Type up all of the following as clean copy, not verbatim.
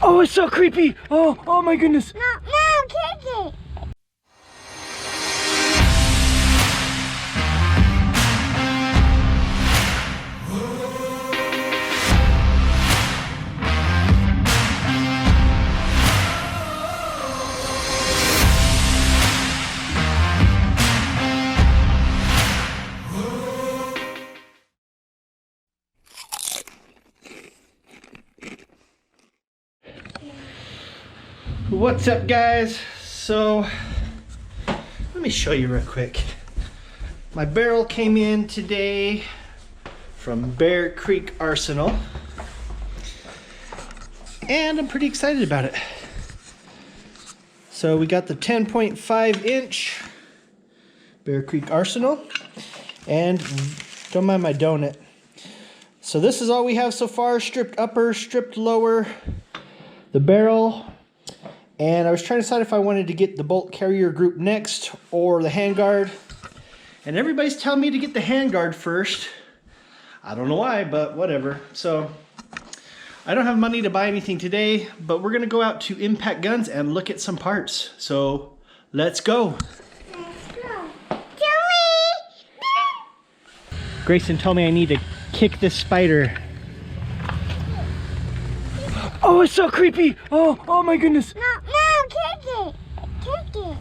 Oh, it's so creepy. Oh my goodness. No, kick it. What's up, guys? So let me show you real quick. My barrel came in today from Bear Creek Arsenal, and I'm pretty excited about it. So we got the 10.5 inch Bear Creek Arsenal, and don't mind my donut. So this is all we have so far: stripped upper, stripped lower, the barrel. And I was trying to decide if I wanted to get the bolt carrier group next or the handguard. And everybody's telling me to get the handguard first. I don't know why, but whatever. So I don't have money to buy anything today, but we're gonna go out to Impact Guns and look at some parts. So let's go. Grayson told me I need to kick this spider. Oh, it's so creepy. Oh my goodness. No, kick it. Kick it.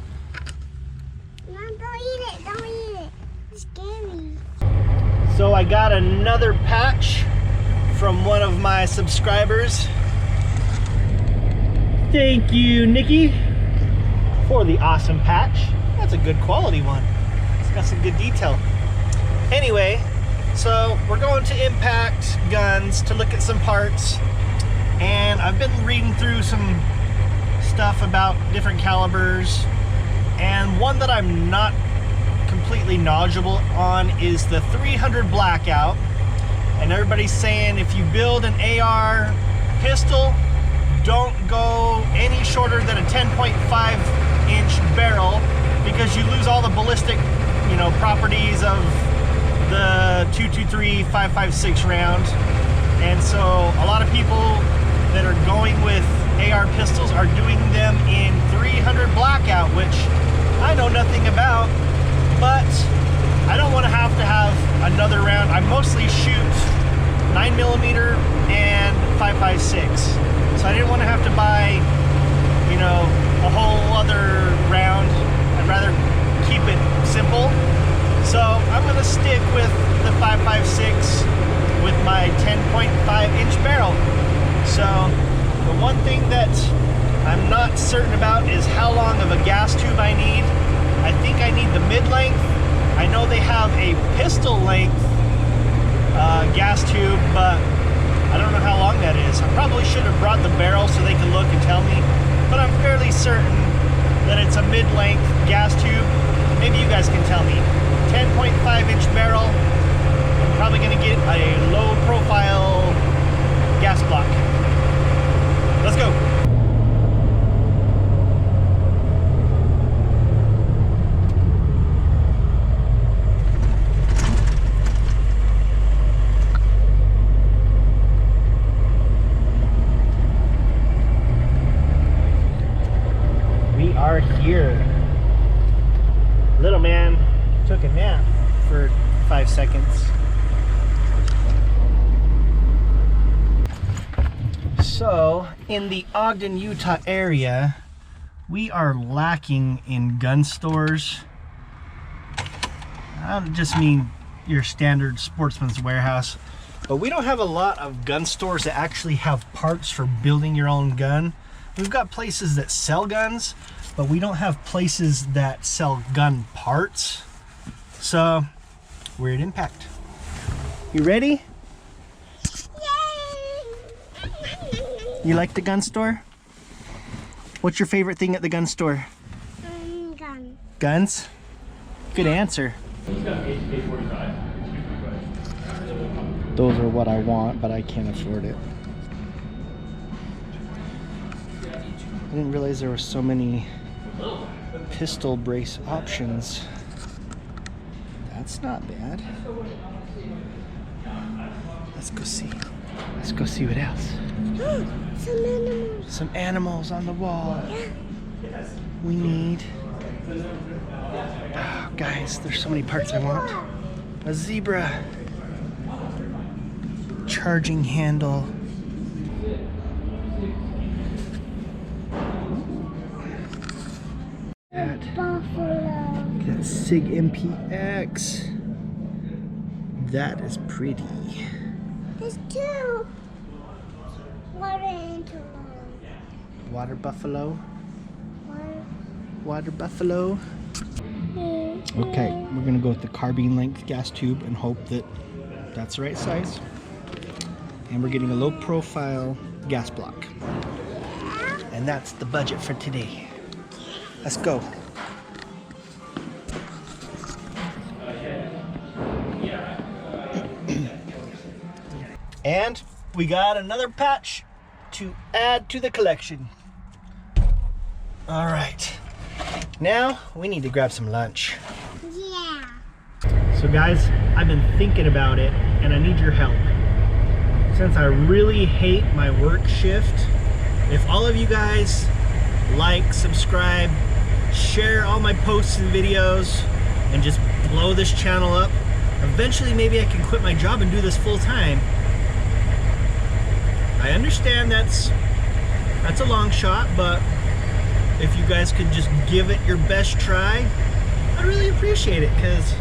No, don't eat it. Don't eat it. It's scary. So I got another patch from one of my subscribers. Thank you, Nikki, for the awesome patch. That's a good quality one. It's got some good detail. Anyway, so we're going to Impact Guns to look at some parts. And I've been reading through some stuff about different calibers, and one that I'm not completely knowledgeable on is the 300 Blackout. And everybody's saying if you build an AR pistol, don't go any shorter than a 10.5 inch barrel, because you lose all the ballistic, properties of the 223 5.56 round. And so a lot of people that are going with AR pistols are doing them in 300 Blackout, which I know nothing about, but I don't want to have another round. I mostly shoot 9mm and 5.56, so I didn't want to have to buy, a whole other round. I'd rather keep it simple. So I'm going to stick with the 5.56 with my 10.5 inch barrel. So the one thing that I'm not certain about is how long of a gas tube I need. I think I need the mid-length. I know they have a pistol length gas tube, but I don't know how long that is. I probably should have brought the barrel so they could look and tell me, but I'm fairly certain that it's a mid-length gas tube. Maybe you guys can tell me. 10.5 inch barrel. I'm probably going to get a low profile gas block. Let's go. We are here. Little man took a nap for 5 seconds. So, in the Ogden, Utah area, we are lacking in gun stores. I don't just mean your standard Sportsman's Warehouse, but we don't have a lot of gun stores that actually have parts for building your own gun. We've got places that sell guns, but we don't have places that sell gun parts. So, we're at Impact. You ready? You like the gun store? What's your favorite thing at the gun store? Gun. Guns? Good answer. Those are what I want, but I can't afford it. I didn't realize there were so many pistol brace options. That's not bad. Let's go see. Let's go see what else. Some animals. Some animals on the wall. We need... Oh, guys, there's so many parts I want. A zebra. Charging handle. Buffalo. That SIG MPX. That is pretty. There's two. Water antelope. Water buffalo. Water. Water buffalo. Okay, we're gonna go with the carbine length gas tube and hope that that's the right size. And we're getting a low profile gas block. And that's the budget for today. Let's go. And we got another patch to add to the collection. All right, now we need to grab some lunch. Yeah. So guys, I've been thinking about it and I need your help. Since I really hate my work shift, if all of you guys like, subscribe, share all my posts and videos, and just blow this channel up, eventually maybe I can quit my job and do this full time. I understand that's a long shot, but if you guys could just give it your best try, I'd really appreciate it, because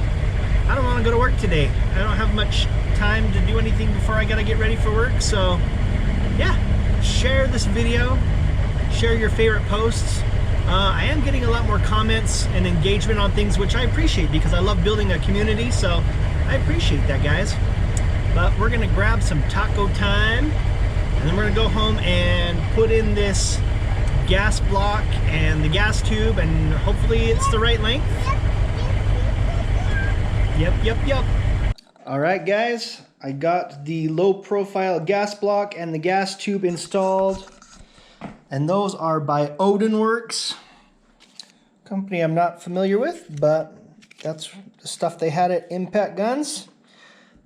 I don't want to go to work today. I don't have much time to do anything before I gotta get ready for work. So yeah, share this video, share your favorite posts. I am getting a lot more comments and engagement on things, which I appreciate because I love building a community, so I appreciate that, guys. But we're gonna grab some taco time, and then we're gonna go home and put in this gas block and the gas tube, and hopefully it's the right length. Yep. All right, guys, I got the low profile gas block and the gas tube installed, and those are by Odinworks, company I'm not familiar with, but that's the stuff they had at Impact Guns.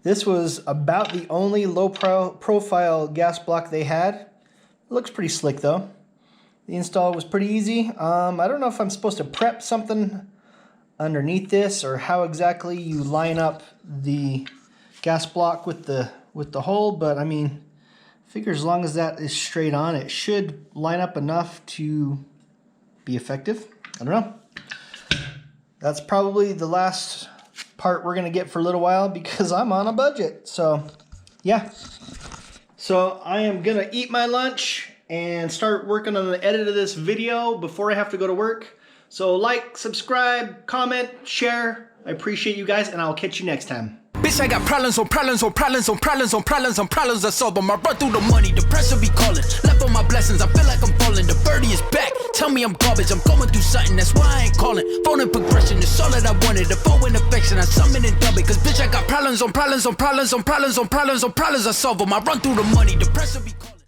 This was about the only low profile gas block they had. It looks pretty slick though. The install was pretty easy. I don't know if I'm supposed to prep something underneath this or how exactly you line up the gas block with the hole, but I mean, I figure as long as that is straight on, it should line up enough to be effective. I don't know. That's probably the last part we're gonna get for a little while because I'm on a budget. So yeah, so I am gonna eat my lunch and start working on the edit of this video before I have to go to work. So like, subscribe, comment, share. I appreciate you guys, and I'll catch you next time. Bitch, I got problems on problems on problems on problems on problems on problems I solve them. I run through the money, the pressure be calling. Left on my blessings, I feel like I'm falling. The birdie is back, tell me I'm garbage. I'm going through something, that's why I ain't calling. Phone and progression is all that I wanted. The phone and affection, I summon and dub it. Cause bitch, I got problems on problems on problems on problems on problems on problems I solve them. I run through the money, the pressure be calling.